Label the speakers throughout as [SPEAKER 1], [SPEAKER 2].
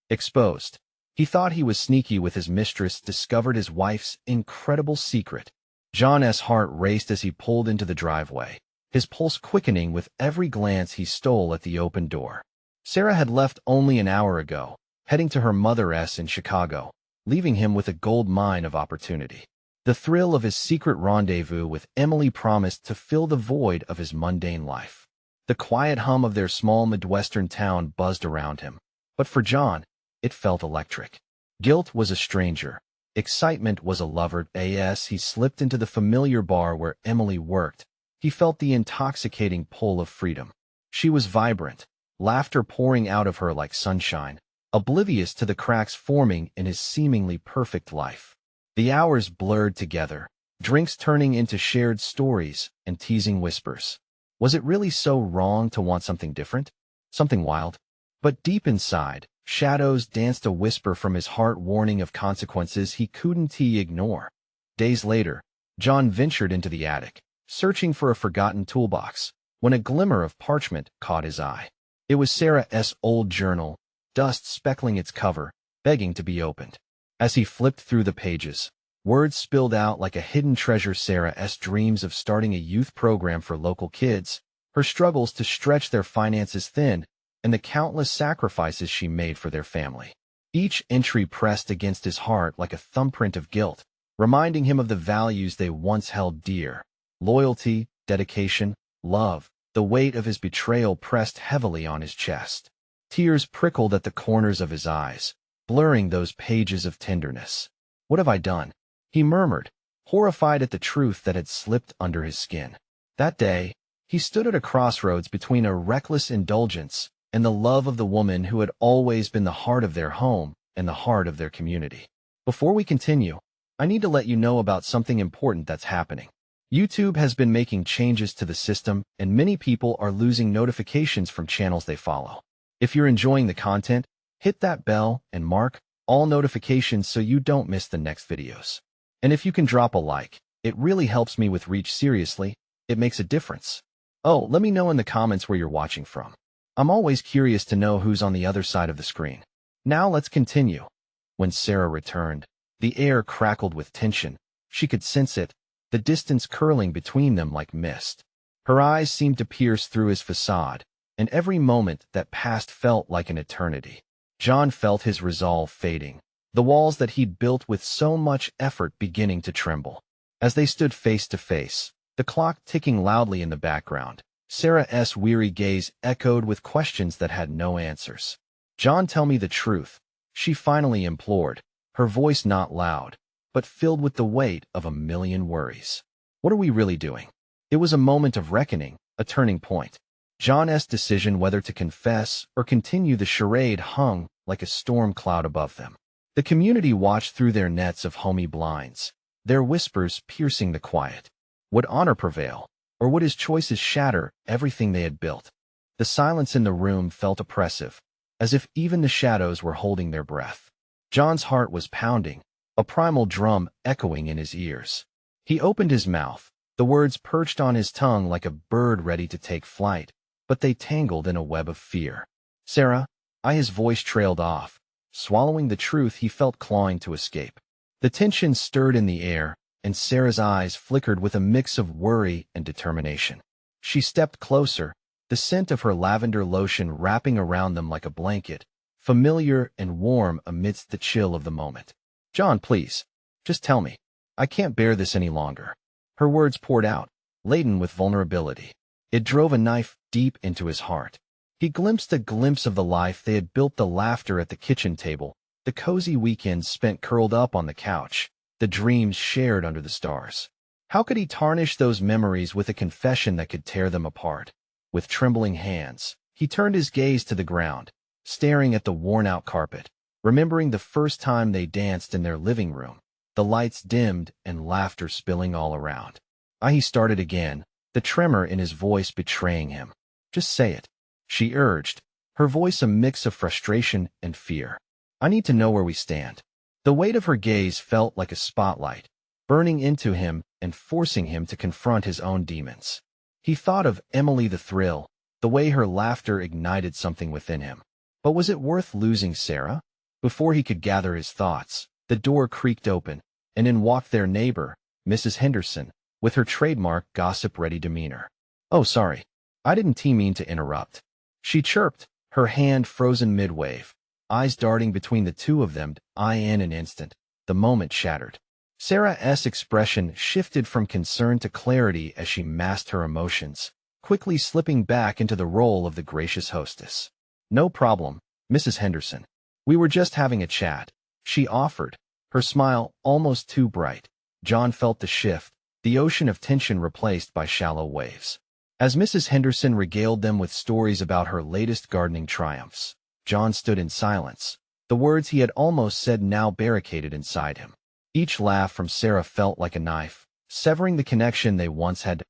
[SPEAKER 1] Exposed. He thought he was sneaky with his mistress, discovered his wife's incredible secret. John's heart raced as he pulled into the driveway, his pulse quickening with every glance he stole at the open door. Sarah had left only an hour ago, heading to her mother's in Chicago, leaving him with a gold mine of opportunity. The thrill of his secret rendezvous with Emily promised to fill the void of his mundane life. The quiet hum of their small Midwestern town buzzed around him. But for John, it felt electric. Guilt was a stranger. Excitement was a lover. As he slipped into the familiar bar where Emily worked, he felt the intoxicating pull of freedom. She was vibrant, laughter pouring out of her like sunshine, oblivious to the cracks forming in his seemingly perfect life. The hours blurred together, drinks turning into shared stories and teasing whispers. Was it really so wrong to want something different? Something wild? But deep inside, shadows danced, a whisper from his heart warning of consequences he couldn't ignore. Days later, John ventured into the attic, searching for a forgotten toolbox, when a glimmer of parchment caught his eye. It was Sarah's old journal, dust speckling its cover, begging to be opened. As he flipped through the pages, words spilled out like a hidden treasure. Sarah's dreams of starting a youth program for local kids, her struggles to stretch their finances thin, and the countless sacrifices she made for their family. Each entry pressed against his heart like a thumbprint of guilt, reminding him of the values they once held dear: loyalty, dedication, love. The weight of his betrayal pressed heavily on his chest. Tears prickled at the corners of his eyes, blurring those pages of tenderness. "What have I done?" he murmured, horrified at the truth that had slipped under his skin. That day, he stood at a crossroads between a reckless indulgence and the love of the woman who had always been the heart of their home and the heart of their community. Before we continue, I need to let you know about something important that's happening. YouTube has been making changes to the system, and many people are losing notifications from channels they follow. If you're enjoying the content, hit that bell and mark all notifications so you don't miss the next videos. And if you can drop a like, it really helps me with reach. Seriously, it makes a difference. Oh, let me know in the comments where you're watching from. I'm always curious to know who's on the other side of the screen. Now let's continue. When Sarah returned, the air crackled with tension. She could sense it, the distance curling between them like mist. Her eyes seemed to pierce through his facade, and every moment that passed felt like an eternity. John felt his resolve fading, the walls that he'd built with so much effort beginning to tremble. As they stood face to face, the clock ticking loudly in the background, Sarah's weary gaze echoed with questions that had no answers. "John, tell me the truth," she finally implored, her voice not loud, but filled with the weight of a million worries. "What are we really doing?" It was a moment of reckoning, a turning point. John's decision whether to confess or continue the charade hung like a storm cloud above them. The community watched through their nets of homey blinds, their whispers piercing the quiet. Would honor prevail, or would his choices shatter everything they had built? The silence in the room felt oppressive, as if even the shadows were holding their breath. John's heart was pounding, a primal drum echoing in his ears. He opened his mouth, the words perched on his tongue like a bird ready to take flight, but they tangled in a web of fear. "Sarah," his voice trailed off, swallowing the truth he felt clawing to escape. The tension stirred in the air, and Sarah's eyes flickered with a mix of worry and determination. She stepped closer, the scent of her lavender lotion wrapping around them like a blanket, familiar and warm amidst the chill of the moment. "John, please, just tell me. I can't bear this any longer." Her words poured out, laden with vulnerability. It drove a knife deep into his heart. He glimpsed a glimpse of the life they had built, the laughter at the kitchen table, the cozy weekends spent curled up on the couch, the dreams shared under the stars. How could he tarnish those memories with a confession that could tear them apart? With trembling hands, he turned his gaze to the ground, staring at the worn-out carpet, remembering the first time they danced in their living room, the lights dimmed and laughter spilling all around. He started again, the tremor in his voice betraying him. "Just say it," she urged, her voice a mix of frustration and fear. "I need to know where we stand." The weight of her gaze felt like a spotlight, burning into him and forcing him to confront his own demons. He thought of Emily, the thrill, the way her laughter ignited something within him. But was it worth losing Sarah? Before he could gather his thoughts, the door creaked open, and in walked their neighbor, Mrs. Henderson, with her trademark gossip-ready demeanor. "Oh, sorry. I didn't mean to interrupt," she chirped, her hand frozen mid-wave, eyes darting between the two of them. In an instant, the moment shattered. Sarah's expression shifted from concern to clarity as she masked her emotions, quickly slipping back into the role of the gracious hostess. "No problem, Mrs. Henderson. We were just having a chat," she offered, her smile almost too bright. John felt the shift, the ocean of tension replaced by shallow waves. As Mrs. Henderson regaled them with stories about her latest gardening triumphs, John stood in silence, the words he had almost said now barricaded inside him. Each laugh from Sarah felt like a knife, severing the connection they once had.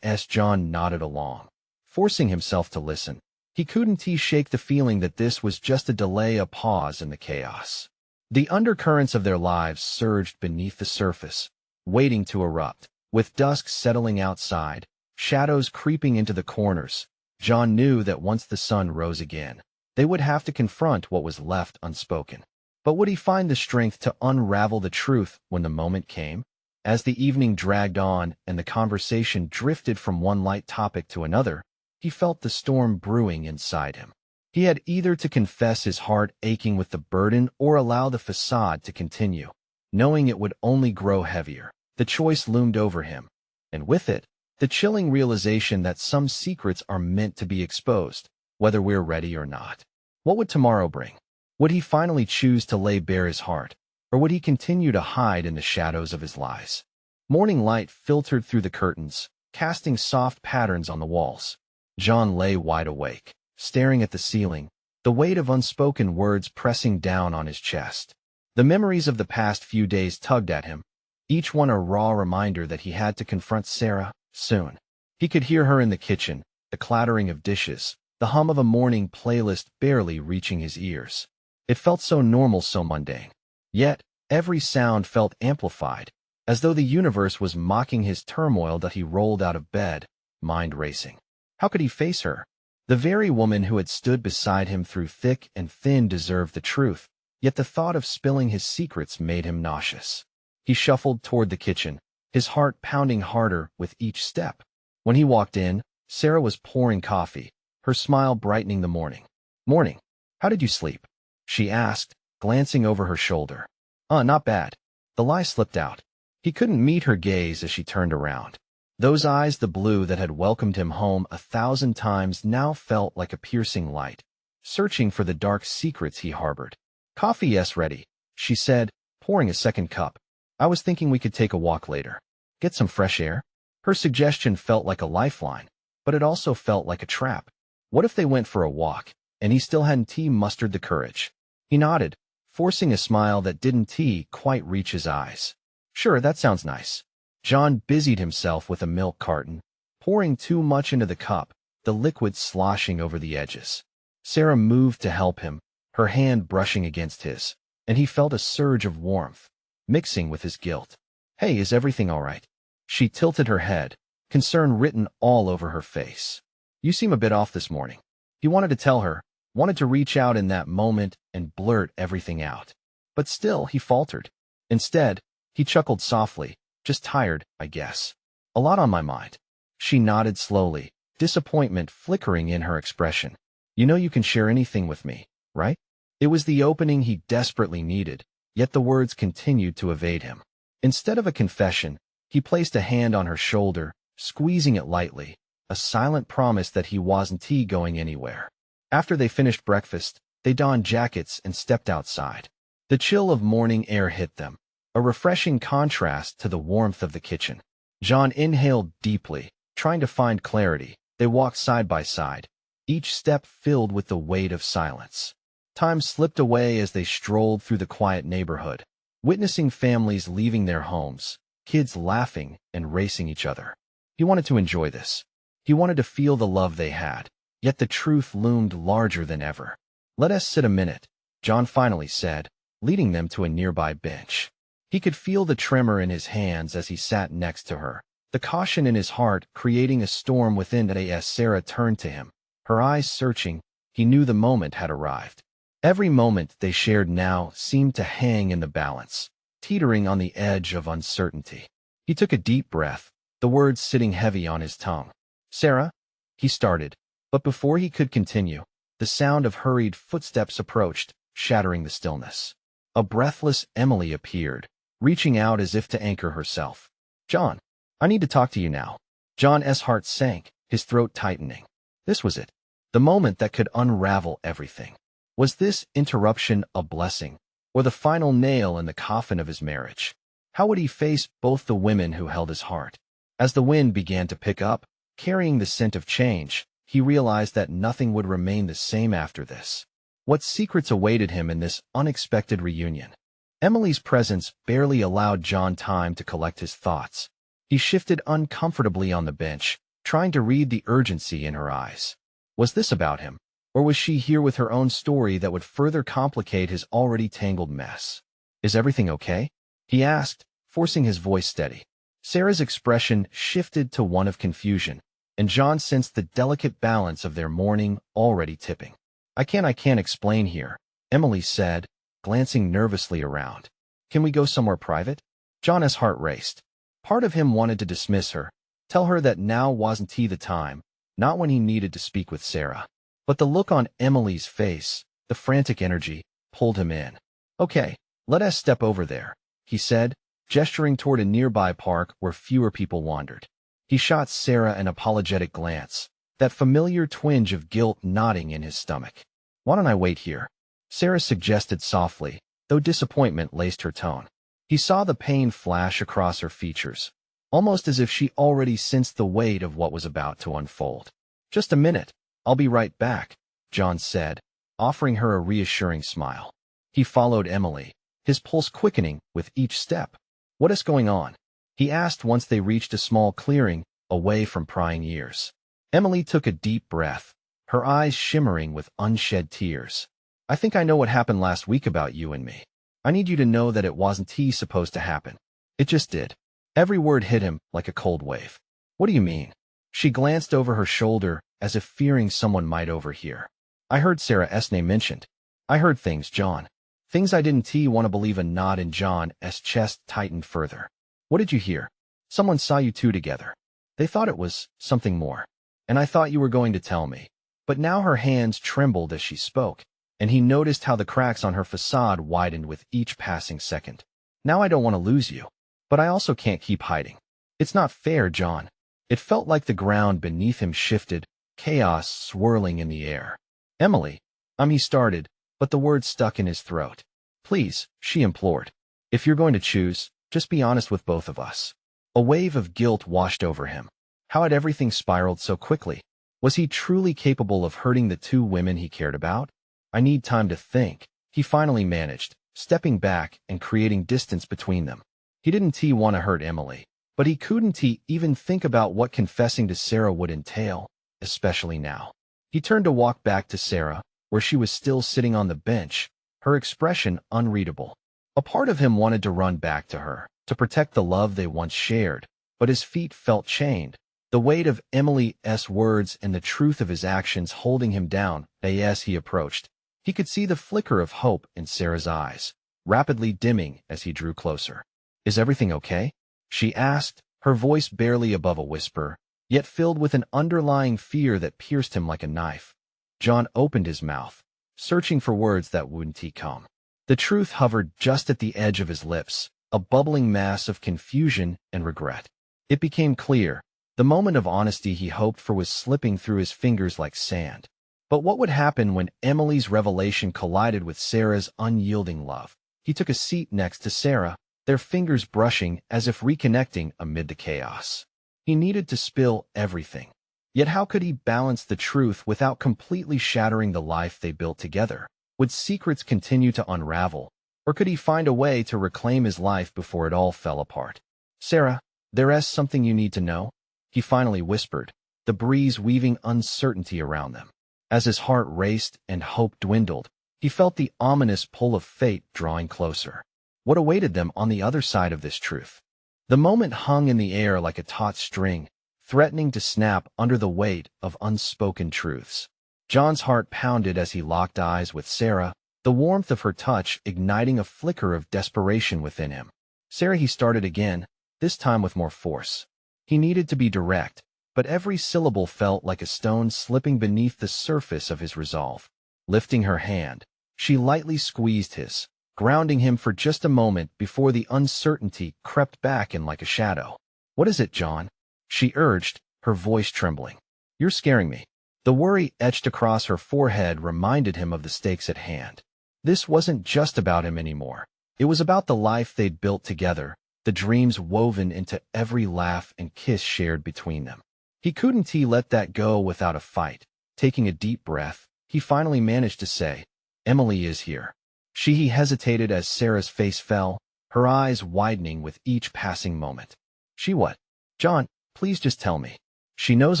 [SPEAKER 1] As John nodded along, forcing himself to listen. He couldn't shake the feeling that this was just a delay, a pause in the chaos. The undercurrents of their lives surged beneath the surface, waiting to erupt. With dusk settling outside, shadows creeping into the corners, John knew that once the sun rose again, they would have to confront what was left unspoken. But would he find the strength to unravel the truth when the moment came? As the evening dragged on and the conversation drifted from one light topic to another, he felt the storm brewing inside him. He had either to confess his heart aching with the burden or allow the facade to continue, knowing it would only grow heavier. The choice loomed over him, and with it, the chilling realization that some secrets are meant to be exposed, whether we're ready or not. What would tomorrow bring? Would he finally choose to lay bare his heart, or would he continue to hide in the shadows of his lies? Morning light filtered through the curtains, casting soft patterns on the walls. John lay wide awake, staring at the ceiling, the weight of unspoken words pressing down on his chest. The memories of the past few days tugged at him, each one a raw reminder that he had to confront Sarah soon. He could hear her in the kitchen, the clattering of dishes, the hum of a morning playlist barely reaching his ears. It felt so normal, so mundane. Yet, every sound felt amplified, as though the universe was mocking his turmoil. That he rolled out of bed, mind racing. How could he face her? The very woman who had stood beside him through thick and thin deserved the truth, yet the thought of spilling his secrets made him nauseous. He shuffled toward the kitchen, his heart pounding harder with each step. When he walked in, Sarah was pouring coffee, her smile brightening the morning. "Morning. How did you sleep?" she asked, glancing over her shoulder. Not bad." The lie slipped out. He couldn't meet her gaze as she turned around. Those eyes, the blue that had welcomed him home 1,000 times, now felt like a piercing light, searching for the dark secrets he harbored. "Coffee ready," she said, pouring a second cup. "I was thinking we could take a walk later. Get some fresh air." Her suggestion felt like a lifeline, but it also felt like a trap. What if they went for a walk, and he still hadn't mustered the courage? He nodded, forcing a smile that didn't quite reach his eyes. "Sure, that sounds nice." John busied himself with a milk carton, pouring too much into the cup, the liquid sloshing over the edges. Sarah moved to help him, her hand brushing against his, and he felt a surge of warmth, mixing with his guilt. "Hey, is everything all right?" She tilted her head, concern written all over her face. "You seem a bit off this morning." He wanted to tell her, wanted to reach out in that moment and blurt everything out. But still, he faltered. Instead, he chuckled softly. "Just tired, I guess. A lot on my mind." She nodded slowly, disappointment flickering in her expression. "You know you can share anything with me, right?" It was the opening he desperately needed, yet the words continued to evade him. Instead of a confession, he placed a hand on her shoulder, squeezing it lightly, a silent promise that he wasn't going anywhere. After they finished breakfast, they donned jackets and stepped outside. The chill of morning air hit them, a refreshing contrast to the warmth of the kitchen. John inhaled deeply, trying to find clarity. They walked side by side, each step filled with the weight of silence. Time slipped away as they strolled through the quiet neighborhood, witnessing families leaving their homes, kids laughing and racing each other. He wanted to enjoy this. He wanted to feel the love they had, yet the truth loomed larger than ever. "Let us sit a minute," John finally said, leading them to a nearby bench. He could feel the tremor in his hands as he sat next to her, the caution in his heart creating a storm within. As Sarah turned to him, her eyes searching, he knew the moment had arrived. Every moment they shared now seemed to hang in the balance, teetering on the edge of uncertainty. He took a deep breath, the words sitting heavy on his tongue. "Sarah?" he started, but before he could continue, the sound of hurried footsteps approached, shattering the stillness. A breathless Emily appeared, reaching out as if to anchor herself. "John, I need to talk to you now." John's heart sank, his throat tightening. This was it, the moment that could unravel everything. Was this interruption a blessing, or the final nail in the coffin of his marriage? How would he face both the women who held his heart? As the wind began to pick up, carrying the scent of change, he realized that nothing would remain the same after this. What secrets awaited him in this unexpected reunion? Emily's presence barely allowed John time to collect his thoughts. He shifted uncomfortably on the bench, trying to read the urgency in her eyes. Was this about him, or was she here with her own story that would further complicate his already tangled mess? "Is everything okay?" he asked, forcing his voice steady. Sarah's expression shifted to one of confusion, and John sensed the delicate balance of their mourning already tipping. I can't explain here," Emily said, glancing nervously around. "Can we go somewhere private?" John's heart raced. Part of him wanted to dismiss her, tell her that now wasn't the time, not when he needed to speak with Sarah. But the look on Emily's face, the frantic energy, pulled him in. "Okay, let us step over there," he said, gesturing toward a nearby park where fewer people wandered. He shot Sarah an apologetic glance, that familiar twinge of guilt knotting in his stomach. "Why don't I wait here?" Sarah suggested softly, though disappointment laced her tone. He saw the pain flash across her features, almost as if she already sensed the weight of what was about to unfold. "Just a minute, I'll be right back," John said, offering her a reassuring smile. He followed Emily, his pulse quickening with each step. "What is going on?" he asked once they reached a small clearing, away from prying ears. Emily took a deep breath, her eyes shimmering with unshed tears. "I think I know what happened last week about you and me. I need you to know that it wasn't supposed to happen. It just did." Every word hit him like a cold wave. "What do you mean?" She glanced over her shoulder, as if fearing someone might overhear. "I heard Sarah's name mentioned. I heard things, John. Things I didn't want to believe." A nod in John's chest tightened further. "What did you hear?" "Someone saw you two together. They thought it was something more. And I thought you were going to tell me." But now her hands trembled as she spoke, and he noticed how the cracks on her facade widened with each passing second. "Now I don't want to lose you. But I also can't keep hiding. It's not fair, John." It felt like the ground beneath him shifted, chaos swirling in the air. "Emily," he started, but the words stuck in his throat. "Please," she implored. "If you're going to choose, just be honest with both of us." A wave of guilt washed over him. How had everything spiraled so quickly? Was he truly capable of hurting the two women he cared about? "I need time to think," he finally managed, stepping back and creating distance between them. He didn't want to hurt Emily, but he couldn't even think about what confessing to Sarah would entail, especially now. He turned to walk back to Sarah, where she was still sitting on the bench, her expression unreadable. A part of him wanted to run back to her, to protect the love they once shared, but his feet felt chained, the weight of Emily's words and the truth of his actions holding him down. As he approached, he could see the flicker of hope in Sarah's eyes, rapidly dimming as he drew closer. "Is everything okay?" she asked, her voice barely above a whisper, yet filled with an underlying fear that pierced him like a knife. John opened his mouth, searching for words that wouldn't come. The truth hovered just at the edge of his lips, a bubbling mass of confusion and regret. It became clear, the moment of honesty he hoped for was slipping through his fingers like sand. But what would happen when Emily's revelation collided with Sarah's unyielding love? He took a seat next to Sarah, their fingers brushing as if reconnecting amid the chaos. He needed to spill everything. Yet how could he balance the truth without completely shattering the life they built together? Would secrets continue to unravel, or could he find a way to reclaim his life before it all fell apart? "Sarah, there's something you need to know," he finally whispered, the breeze weaving uncertainty around them. As his heart raced and hope dwindled, he felt the ominous pull of fate drawing closer. What awaited them on the other side of this truth? The moment hung in the air like a taut string, threatening to snap under the weight of unspoken truths. John's heart pounded as he locked eyes with Sarah, the warmth of her touch igniting a flicker of desperation within him. Sarah, he started again, this time with more force. He needed to be direct, but every syllable felt like a stone slipping beneath the surface of his resolve. Lifting her hand, she lightly squeezed his, grounding him for just a moment before the uncertainty crept back in like a shadow. "What is it, John?" she urged, her voice trembling. "You're scaring me." The worry etched across her forehead reminded him of the stakes at hand. This wasn't just about him anymore. It was about the life they'd built together, the dreams woven into every laugh and kiss shared between them. He couldn't let that go without a fight. Taking a deep breath, he finally managed to say, "Emily is here." He hesitated as Sarah's face fell, her eyes widening with each passing moment. "She what?" "John, please just tell me." "She knows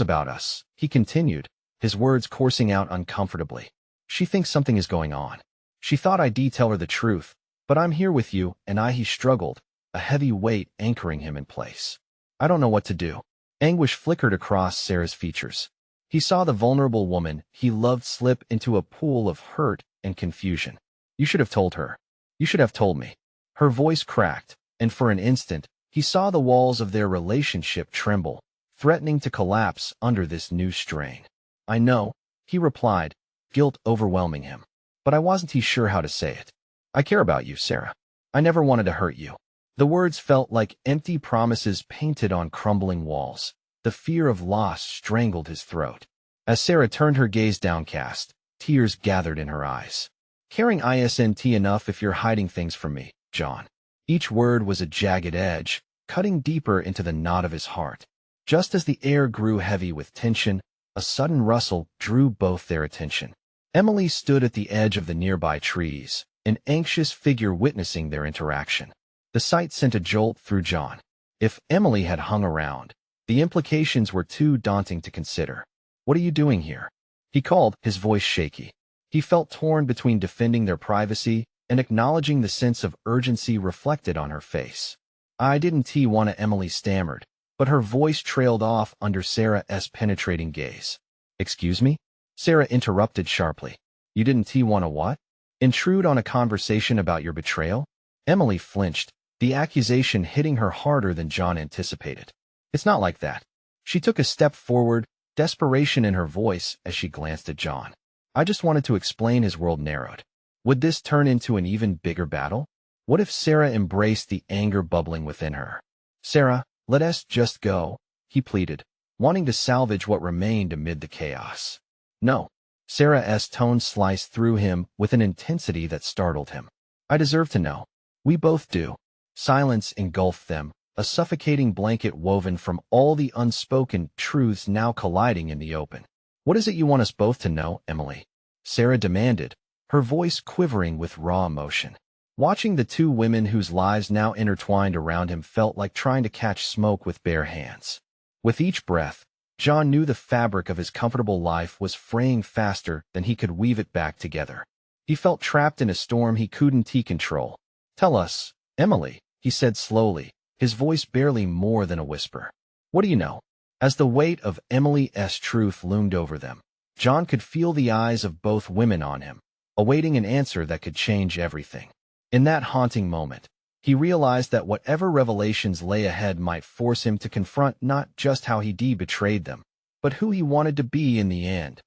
[SPEAKER 1] about us," he continued, his words coursing out uncomfortably. "She thinks something is going on. She thought I'd tell her the truth, but I'm here with you, and he struggled, a heavy weight anchoring him in place. "I don't know what to do." Anguish flickered across Sarah's features. He saw the vulnerable woman he loved slip into a pool of hurt and confusion. "You should have told her. You should have told me." Her voice cracked, and for an instant, he saw the walls of their relationship tremble, threatening to collapse under this new strain. "I know," he replied, guilt overwhelming him. "But I wasn't sure how to say it. I care about you, Sarah. I never wanted to hurt you." The words felt like empty promises painted on crumbling walls. The fear of loss strangled his throat. As Sarah turned her gaze downcast, tears gathered in her eyes. "Caring isn't enough if you're hiding things from me, John." Each word was a jagged edge, cutting deeper into the knot of his heart. Just as the air grew heavy with tension, a sudden rustle drew both their attention. Emily stood at the edge of the nearby trees, an anxious figure witnessing their interaction. The sight sent a jolt through John. If Emily had hung around, the implications were too daunting to consider. "What are you doing here?" he called, his voice shaky. He felt torn between defending their privacy and acknowledging the sense of urgency reflected on her face. "I didn't want to," Emily stammered, but her voice trailed off under Sarah's penetrating gaze. "Excuse me?" Sarah interrupted sharply. "You didn't want to what? Intrude on a conversation about your betrayal?" Emily flinched, the accusation hitting her harder than John anticipated. "It's not like that." She took a step forward, desperation in her voice as she glanced at John. "I just wanted to explain." His world narrowed. Would this turn into an even bigger battle? What if Sarah embraced the anger bubbling within her? "Sarah, let us just go," he pleaded, wanting to salvage what remained amid the chaos. "No." Sarah's tone sliced through him with an intensity that startled him. "I deserve to know. We both do." Silence engulfed them, a suffocating blanket woven from all the unspoken truths now colliding in the open. "What is it you want us both to know, Emily?" Sarah demanded, her voice quivering with raw emotion. Watching the two women whose lives now intertwined around him felt like trying to catch smoke with bare hands. With each breath, John knew the fabric of his comfortable life was fraying faster than he could weave it back together. He felt trapped in a storm he couldn't control. "Tell us, Emily," he said slowly, his voice barely more than a whisper. "What do you know?" As the weight of Emily's truth loomed over them, John could feel the eyes of both women on him, awaiting an answer that could change everything. In that haunting moment, he realized that whatever revelations lay ahead might force him to confront not just how he betrayed them, but who he wanted to be in the end.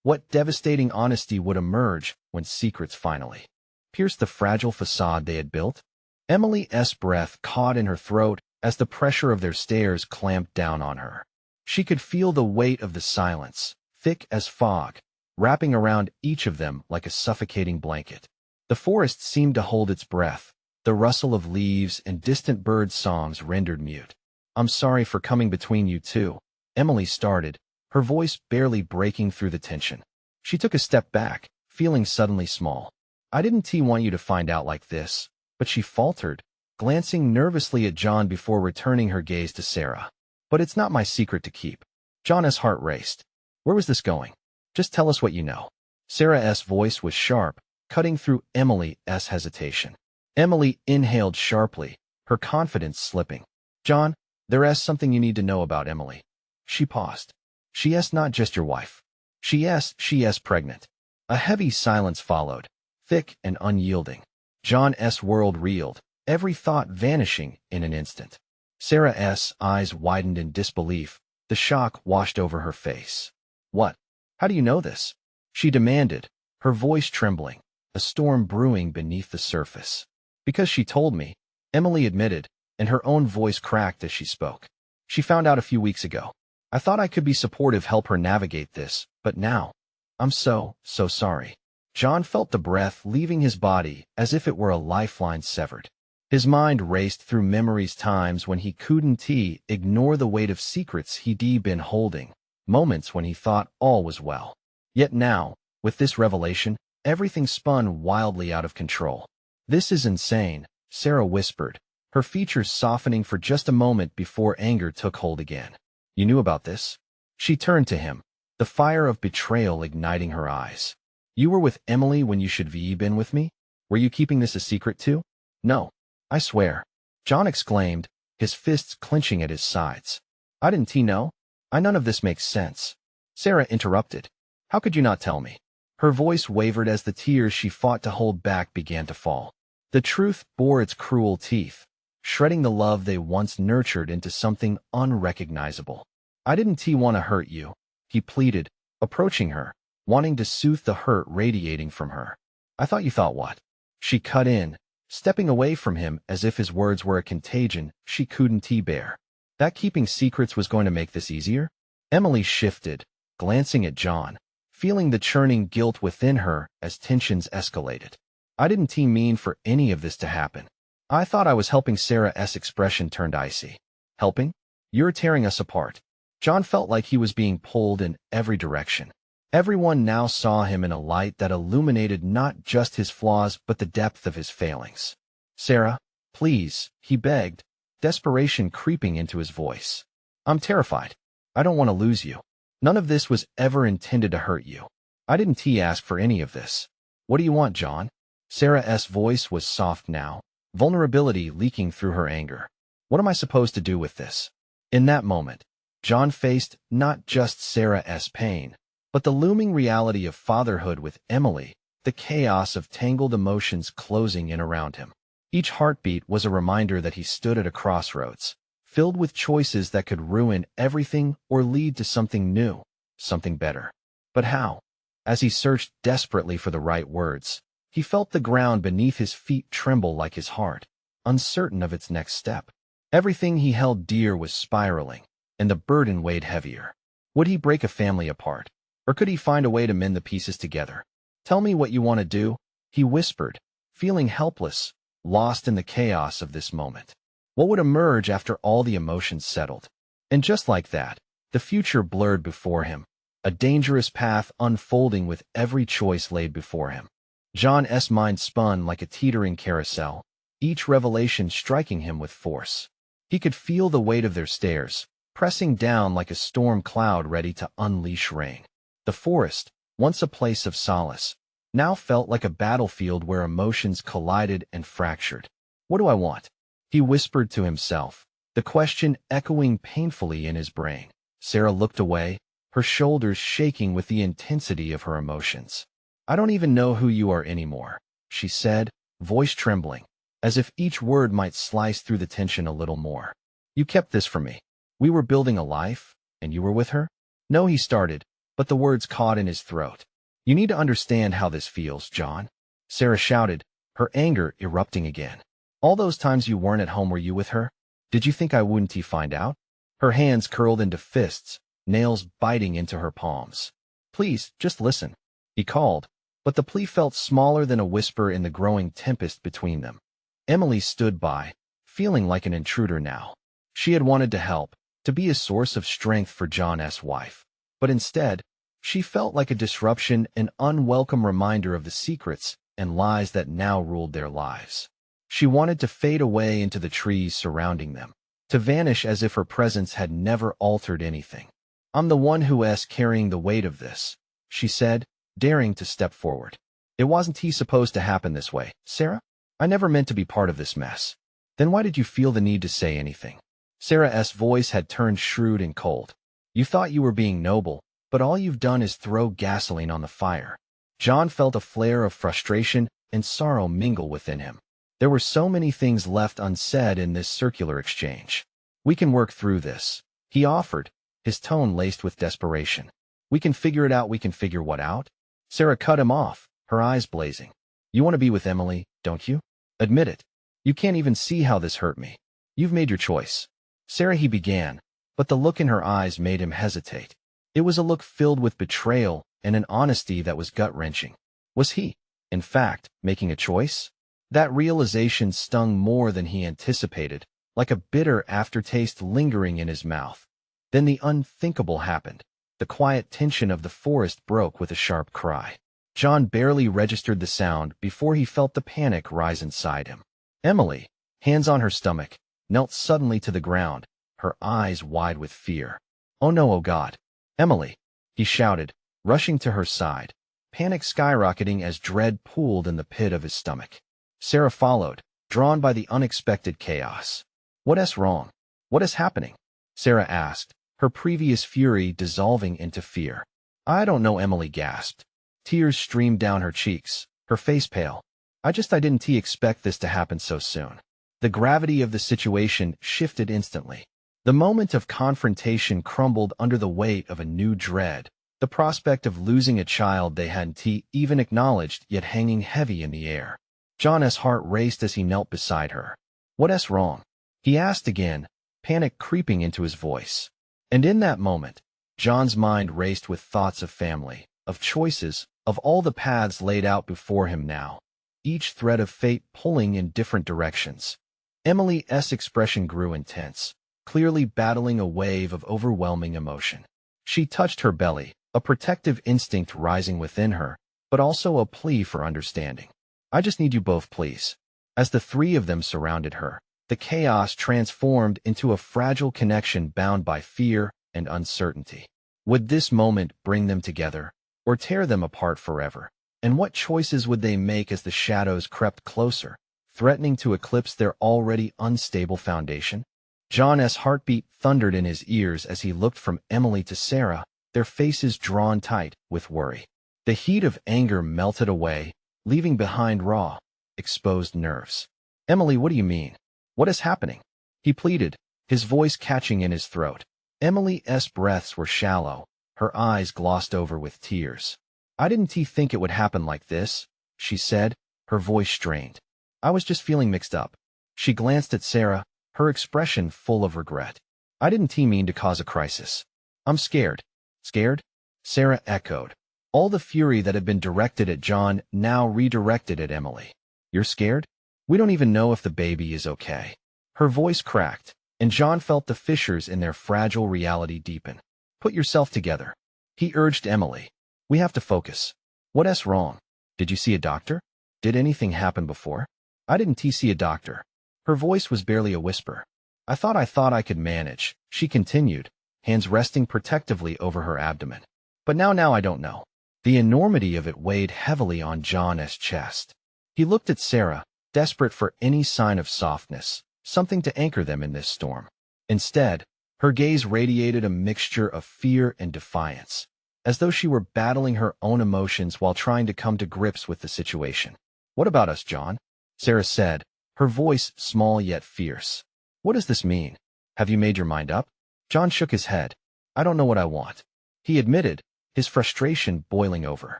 [SPEAKER 1] What devastating honesty would emerge when secrets finally pierced the fragile facade they had built? Emily's breath caught in her throat as the pressure of their stares clamped down on her. She could feel the weight of the silence, thick as fog, wrapping around each of them like a suffocating blanket. The forest seemed to hold its breath, the rustle of leaves and distant bird songs rendered mute. "I'm sorry for coming between you two," Emily started, her voice barely breaking through the tension. She took a step back, feeling suddenly small. "I didn't want you to find out like this," but she faltered, glancing nervously at John before returning her gaze to Sarah. "But it's not my secret to keep." John's heart raced. Where was this going? "Just tell us what you know." Sarah's voice was sharp, cutting through Emily's hesitation. Emily inhaled sharply, her confidence slipping. "John, there's something you need to know about Emily." She paused. "She's not just your wife. She's pregnant." A heavy silence followed, thick and unyielding. John's world reeled, every thought vanishing in an instant. Sarah's eyes widened in disbelief. The shock washed over her face. What? How do you know this? She demanded, her voice trembling, a storm brewing beneath the surface. Because she told me, Emily admitted, and her own voice cracked as she spoke. She found out a few weeks ago. I thought I could be supportive, help her navigate this, but now, I'm so sorry. John felt the breath leaving his body as if it were a lifeline severed. His mind raced through memories, times when he couldn't ignore the weight of secrets he'd been holding, moments when he thought all was well. Yet now, with this revelation, everything spun wildly out of control. This is insane, Sarah whispered, her features softening for just a moment before anger took hold again. You knew about this? She turned to him, the fire of betrayal igniting her eyes. You were with Emily when you should have been with me? Were you keeping this a secret too? No, I swear, John exclaimed, his fists clenching at his sides. I didn't know? None of this makes sense. Sarah interrupted. How could you not tell me? Her voice wavered as the tears she fought to hold back began to fall. The truth bore its cruel teeth, shredding the love they once nurtured into something unrecognizable. I didn't want to hurt you, he pleaded, approaching her, wanting to soothe the hurt radiating from her. I thought you thought what? She cut in, stepping away from him as if his words were a contagion she couldn't bear. That keeping secrets was going to make this easier? Emily shifted, glancing at John, feeling the churning guilt within her as tensions escalated. I didn't mean for any of this to happen. I thought I was helping. Sarah's expression turned icy. Helping? You're tearing us apart. John felt like he was being pulled in every direction. Everyone now saw him in a light that illuminated not just his flaws but the depth of his failings. Sarah, please, he begged, desperation creeping into his voice. I'm terrified. I don't want to lose you. None of this was ever intended to hurt you. I didn't ask for any of this. What do you want, John? Sarah's voice was soft now, vulnerability leaking through her anger. What am I supposed to do with this? In that moment, John faced not just Sarah's pain, but the looming reality of fatherhood with Emily, the chaos of tangled emotions closing in around him. Each heartbeat was a reminder that he stood at a crossroads, filled with choices that could ruin everything or lead to something new, something better. But how? As he searched desperately for the right words, he felt the ground beneath his feet tremble like his heart, uncertain of its next step. Everything he held dear was spiraling, and the burden weighed heavier. Would he break a family apart? Or could he find a way to mend the pieces together? Tell me what you want to do, he whispered, feeling helpless, lost in the chaos of this moment. What would emerge after all the emotions settled? And just like that, the future blurred before him, a dangerous path unfolding with every choice laid before him. John's mind spun like a teetering carousel, each revelation striking him with force. He could feel the weight of their stares, pressing down like a storm cloud ready to unleash rain. The forest, once a place of solace, now felt like a battlefield where emotions collided and fractured. What do I want? He whispered to himself, the question echoing painfully in his brain. Sarah looked away, her shoulders shaking with the intensity of her emotions. I don't even know who you are anymore, she said, voice trembling, as if each word might slice through the tension a little more. You kept this from me. We were building a life, and you were with her? No, he started, but the words caught in his throat. You need to understand how this feels, John. Sarah shouted, her anger erupting again. All those times you weren't at home, were you with her? Did you think I wouldn't find out? Her hands curled into fists, nails biting into her palms. Please, just listen, he called, but the plea felt smaller than a whisper in the growing tempest between them. Emily stood by, feeling like an intruder now. She had wanted to help, to be a source of strength for John's wife. But instead, she felt like a disruption, an unwelcome reminder of the secrets and lies that now ruled their lives. She wanted to fade away into the trees surrounding them, to vanish as if her presence had never altered anything. I'm the one who's carrying the weight of this, she said, daring to step forward. It wasn't supposed to happen this way, Sarah? I never meant to be part of this mess. Then why did you feel the need to say anything? Sarah's voice had turned shrewd and cold. You thought you were being noble, but all you've done is throw gasoline on the fire. John felt a flare of frustration and sorrow mingle within him. There were so many things left unsaid in this circular exchange. "We can work through this," he offered, his tone laced with desperation. "We can figure it out." "We can figure what out?" Sarah cut him off, her eyes blazing. "You want to be with Emily, don't you? Admit it. You can't even see how this hurt me. You've made your choice." "Sarah," he began, but the look in her eyes made him hesitate. It was a look filled with betrayal and an honesty that was gut-wrenching. Was he, in fact, making a choice? That realization stung more than he anticipated, like a bitter aftertaste lingering in his mouth. Then the unthinkable happened. The quiet tension of the forest broke with a sharp cry. John barely registered the sound before he felt the panic rise inside him. Emily, hands on her stomach, knelt suddenly to the ground, her eyes wide with fear. "Oh no, oh God. Emily," he shouted, rushing to her side, panic skyrocketing as dread pooled in the pit of his stomach. Sarah followed, drawn by the unexpected chaos. "What is wrong? What is happening?" Sarah asked, her previous fury dissolving into fear. "I don't know," Emily gasped. Tears streamed down her cheeks, her face pale. I didn't expect this to happen so soon." The gravity of the situation shifted instantly. The moment of confrontation crumbled under the weight of a new dread, the prospect of losing a child they hadn't even acknowledged yet hanging heavy in the air. John's heart raced as he knelt beside her. "What's wrong?" he asked again, panic creeping into his voice. And in that moment, John's mind raced with thoughts of family, of choices, of all the paths laid out before him now, each thread of fate pulling in different directions. Emily's expression grew intense, clearly battling a wave of overwhelming emotion. She touched her belly, a protective instinct rising within her, but also a plea for understanding. "I just need you both, please." As the three of them surrounded her, the chaos transformed into a fragile connection bound by fear and uncertainty. Would this moment bring them together, or tear them apart forever? And what choices would they make as the shadows crept closer, threatening to eclipse their already unstable foundation? John's heartbeat thundered in his ears as he looked from Emily to Sarah, their faces drawn tight with worry. The heat of anger melted away, leaving behind raw, exposed nerves. "Emily, what do you mean? What is happening?" he pleaded, his voice catching in his throat. Emily's breaths were shallow, her eyes glossed over with tears. "I didn't think it would happen like this," she said, her voice strained. "I was just feeling mixed up." She glanced at Sarah, her expression full of regret. "I didn't mean to cause a crisis. I'm scared." "Scared?" Sarah echoed, all the fury that had been directed at John now redirected at Emily. "You're scared? We don't even know if the baby is okay." Her voice cracked, and John felt the fissures in their fragile reality deepen. "Put yourself together," he urged Emily. "We have to focus. What's wrong? Did you see a doctor? Did anything happen before?" "I didn't see a doctor." Her voice was barely a whisper. I thought I could manage," she continued, hands resting protectively over her abdomen. "But now I don't know." The enormity of it weighed heavily on John's chest. He looked at Sarah, desperate for any sign of softness, something to anchor them in this storm. Instead, her gaze radiated a mixture of fear and defiance, as though she were battling her own emotions while trying to come to grips with the situation. "What about us, John?" Sarah said, her voice small yet fierce. "What does this mean? Have you made your mind up?" John shook his head. "I don't know what I want," he admitted, his frustration boiling over.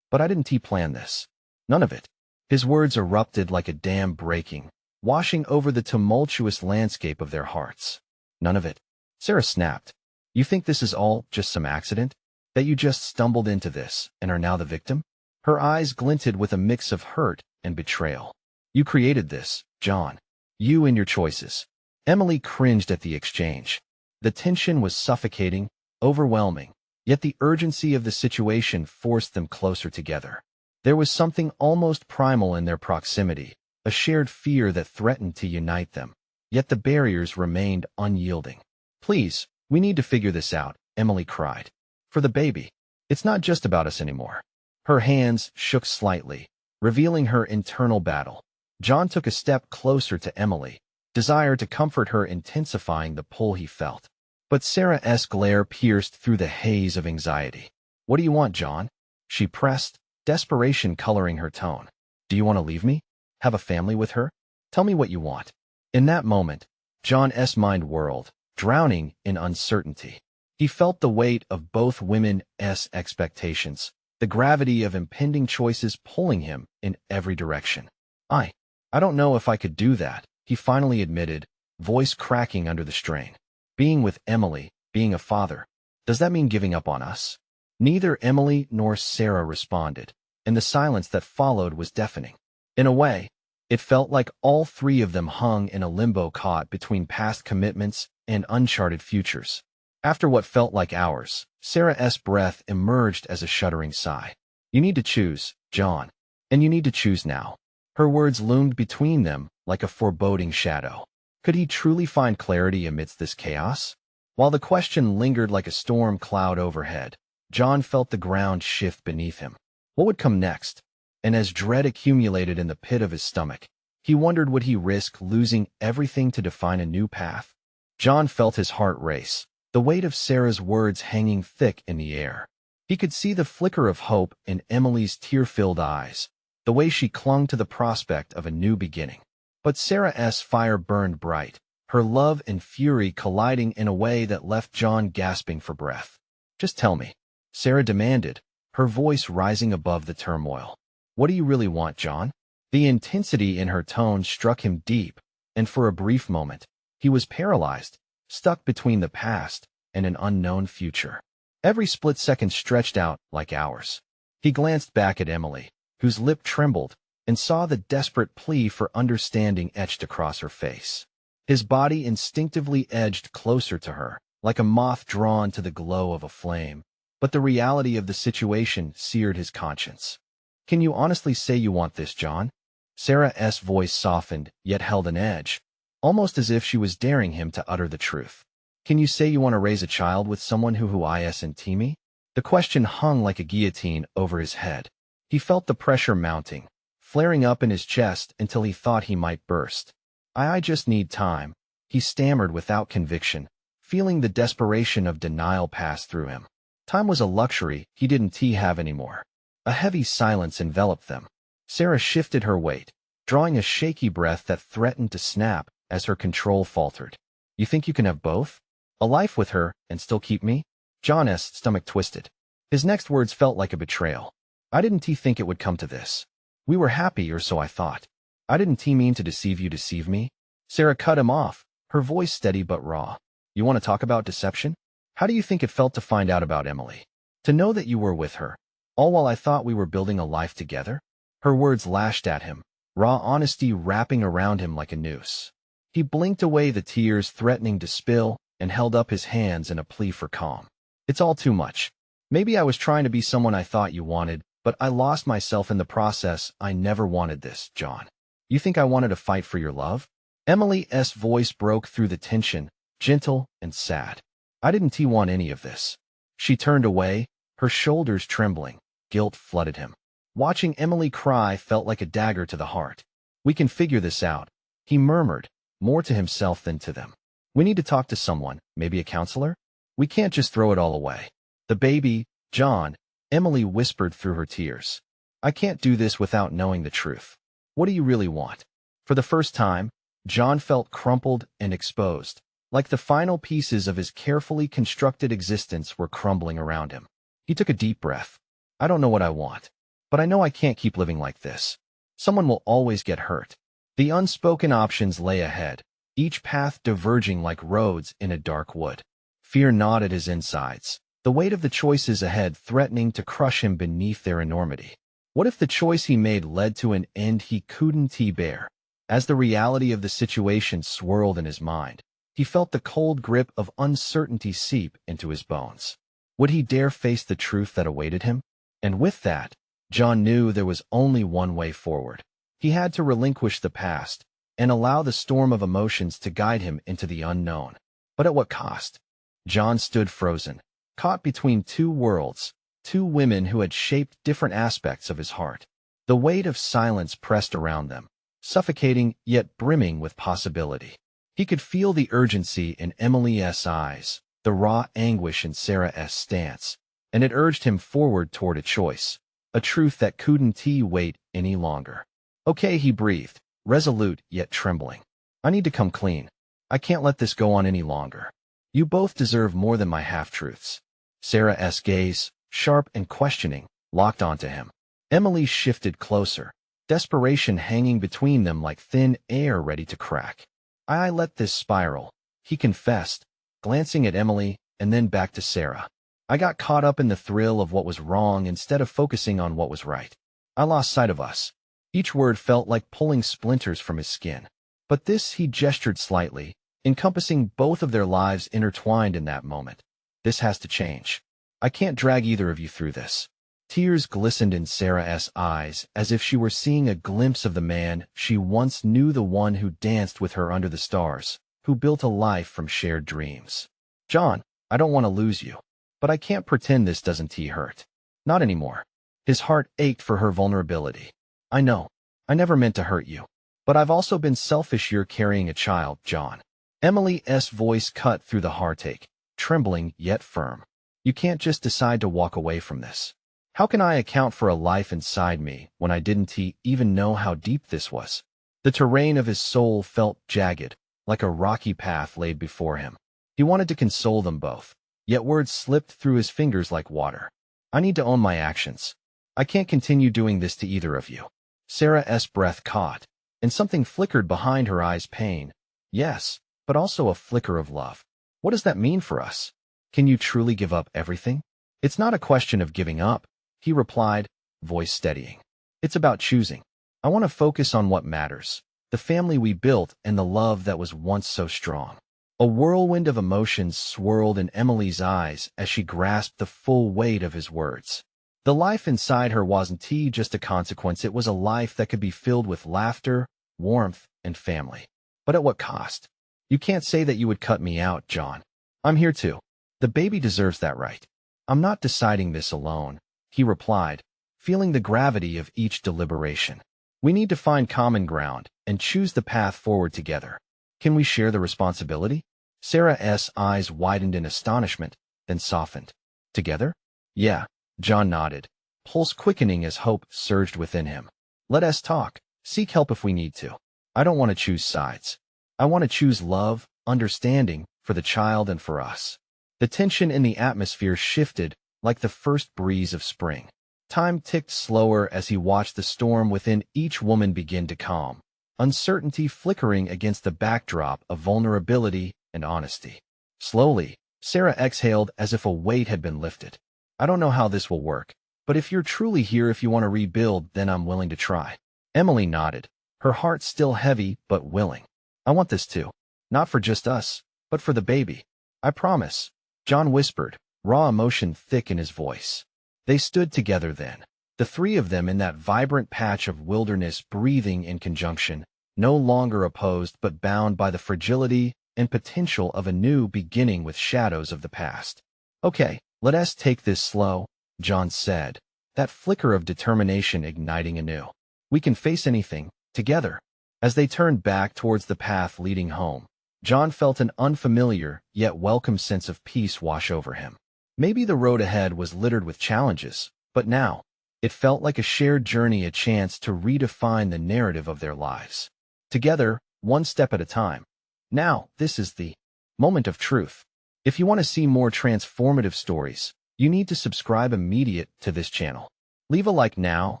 [SPEAKER 1] "But I didn't plan this. None of it." His words erupted like a dam breaking, washing over the tumultuous landscape of their hearts. "None of it?" Sarah snapped. "You think this is all just some accident? That you just stumbled into this and are now the victim?" Her eyes glinted with a mix of hurt and betrayal. "You created this, John. You and your choices." Emily cringed at the exchange. The tension was suffocating, overwhelming, yet the urgency of the situation forced them closer together. There was something almost primal in their proximity, a shared fear that threatened to unite them, yet the barriers remained unyielding. "Please, we need to figure this out," Emily cried. "For the baby. It's not just about us anymore." Her hands shook slightly, revealing her internal battle. John took a step closer to Emily, desire to comfort her intensifying the pull he felt. But Sarah's glare pierced through the haze of anxiety. "What do you want, John?" she pressed, desperation coloring her tone. Do you want to leave me? Have a family with her? Tell me what you want. In that moment, John's mind whirled, drowning in uncertainty. He felt the weight of both women's expectations, the gravity of impending choices pulling him in every direction. I don't know if I could do that, he finally admitted, voice cracking under the strain. Being with Emily, being a father, does that mean giving up on us? Neither Emily nor Sarah responded, and the silence that followed was deafening. In a way, it felt like all three of them hung in a limbo caught between past commitments and uncharted futures. After what felt like hours, Sarah's breath emerged as a shuddering sigh. You need to choose, John. And you need to choose now. Her words loomed between them like a foreboding shadow. Could he truly find clarity amidst this chaos? While the question lingered like a storm cloud overhead, John felt the ground shift beneath him. What would come next? And as dread accumulated in the pit of his stomach, he wondered would he risk losing everything to define a new path? John felt his heart race, the weight of Sarah's words hanging thick in the air. He could see the flicker of hope in Emily's tear-filled eyes, the way she clung to the prospect of a new beginning. But Sarah's fire burned bright, her love and fury colliding in a way that left John gasping for breath. Just tell me, Sarah demanded, her voice rising above the turmoil. What do you really want, John? The intensity in her tone struck him deep, and for a brief moment, he was paralyzed, stuck between the past and an unknown future. Every split second stretched out like hours. He glanced back at Emily, whose lip trembled, and saw the desperate plea for understanding etched across her face. His body instinctively edged closer to her, like a moth drawn to the glow of a flame, but the reality of the situation seared his conscience. Can you honestly say you want this, John? Sarah's voice softened, yet held an edge, almost as if she was daring him to utter the truth. Can you say you want to raise a child with someone who isn't me? The question hung like a guillotine over his head. He felt the pressure mounting, flaring up in his chest until he thought he might burst. I just need time, he stammered without conviction, feeling the desperation of denial pass through him. Time was a luxury he didn't have anymore. A heavy silence enveloped them. Sarah shifted her weight, drawing a shaky breath that threatened to snap as her control faltered. You think you can have both? A life with her and still keep me? John's stomach twisted. His next words felt like a betrayal. I didn't think it would come to this. We were happy, or so I thought. I didn't mean to deceive me. Sarah cut him off, her voice steady but raw. You want to talk about deception? How do you think it felt to find out about Emily? To know that you were with her, all while I thought we were building a life together? Her words lashed at him, raw honesty wrapping around him like a noose. He blinked away the tears threatening to spill and held up his hands in a plea for calm. It's all too much. Maybe I was trying to be someone I thought you wanted, but I lost myself in the process. I never wanted this, John. You think I wanted to fight for your love? Emily's voice broke through the tension, gentle and sad. I didn't want any of this. She turned away, her shoulders trembling. Guilt flooded him. Watching Emily cry felt like a dagger to the heart. We can figure this out, he murmured, more to himself than to them. We need to talk to someone, maybe a counselor? We can't just throw it all away. The baby, John, Emily whispered through her tears. I can't do this without knowing the truth. What do you really want? For the first time, John felt crumpled and exposed, like the final pieces of his carefully constructed existence were crumbling around him. He took a deep breath. I don't know what I want, but I know I can't keep living like this. Someone will always get hurt. The unspoken options lay ahead, each path diverging like roads in a dark wood. Fear gnawed at his insides, the weight of the choices ahead threatening to crush him beneath their enormity. What if the choice he made led to an end he couldn't bear? As the reality of the situation swirled in his mind, he felt the cold grip of uncertainty seep into his bones. Would he dare face the truth that awaited him? And with that, John knew there was only one way forward. He had to relinquish the past and allow the storm of emotions to guide him into the unknown. But at what cost? John stood frozen, caught between two worlds, two women who had shaped different aspects of his heart. The weight of silence pressed around them, suffocating yet brimming with possibility. He could feel the urgency in Emily's eyes, the raw anguish in Sarah's stance, and it urged him forward toward a choice, a truth that couldn't wait any longer. Okay, he breathed, resolute yet trembling. I need to come clean. I can't let this go on any longer. You both deserve more than my half-truths. Sarah's gaze, sharp and questioning, locked onto him. Emily shifted closer, desperation hanging between them like thin air ready to crack. I let this spiral, he confessed, glancing at Emily and then back to Sarah. I got caught up in the thrill of what was wrong instead of focusing on what was right. I lost sight of us. Each word felt like pulling splinters from his skin. But this, he gestured slightly, encompassing both of their lives intertwined in that moment. This has to change. I can't drag either of you through this. Tears glistened in Sarah's eyes as if she were seeing a glimpse of the man she once knew, the one who danced with her under the stars, who built a life from shared dreams. John, I don't want to lose you, but I can't pretend this doesn't hurt. Not anymore. His heart ached for her vulnerability. I know. I never meant to hurt you. But I've also been selfish. You're carrying a child, John. Emily's voice cut through the heartache, trembling yet firm. You can't just decide to walk away from this. How can I account for a life inside me when I didn't even know how deep this was? The terrain of his soul felt jagged, like a rocky path laid before him. He wanted to console them both, yet words slipped through his fingers like water. I need to own my actions. I can't continue doing this to either of you. Sarah's breath caught, and something flickered behind her eyes. Pain. Yes, but also a flicker of love. What does that mean for us? Can you truly give up everything? It's not a question of giving up, he replied, voice steadying. It's about choosing. I want to focus on what matters, the family we built and the love that was once so strong. A whirlwind of emotions swirled in Emily's eyes as she grasped the full weight of his words. The life inside her wasn't just a consequence. It was a life that could be filled with laughter, warmth, and family. But at what cost? You can't say that you would cut me out, John. I'm here too. The baby deserves that right. I'm not deciding this alone, he replied, feeling the gravity of each deliberation. We need to find common ground and choose the path forward together. Can we share the responsibility? Sarah's eyes widened in astonishment, then softened. Together? Yeah, John nodded, pulse quickening as hope surged within him. Let us talk, seek help if we need to. I don't want to choose sides. I want to choose love, understanding, for the child and for us. The tension in the atmosphere shifted like the first breeze of spring. Time ticked slower as he watched the storm within each woman begin to calm, uncertainty flickering against the backdrop of vulnerability and honesty. Slowly, Sarah exhaled as if a weight had been lifted. I don't know how this will work, but if you're truly here, if you want to rebuild, then I'm willing to try. Emily nodded, her heart still heavy but willing. I want this too. Not for just us, but for the baby. I promise, John whispered, raw emotion thick in his voice. They stood together then, the three of them in that vibrant patch of wilderness, breathing in conjunction, no longer opposed but bound by the fragility and potential of a new beginning with shadows of the past. Okay, let us take this slow, John said, that flicker of determination igniting anew. We can face anything, together. As they turned back towards the path leading home, John felt an unfamiliar yet welcome sense of peace wash over him. Maybe the road ahead was littered with challenges, but now, it felt like a shared journey, a chance to redefine the narrative of their lives. Together, one step at a time. Now, this is the moment of truth. If you want to see more transformative stories, you need to subscribe immediate to this channel. Leave a like now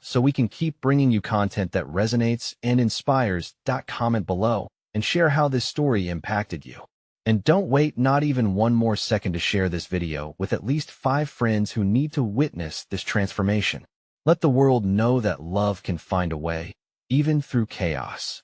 [SPEAKER 1] so we can keep bringing you content that resonates and inspires. Comment below and share how this story impacted you. And don't wait not even one more second to share this video with at least 5 friends who need to witness this transformation. Let the world know that love can find a way, even through chaos.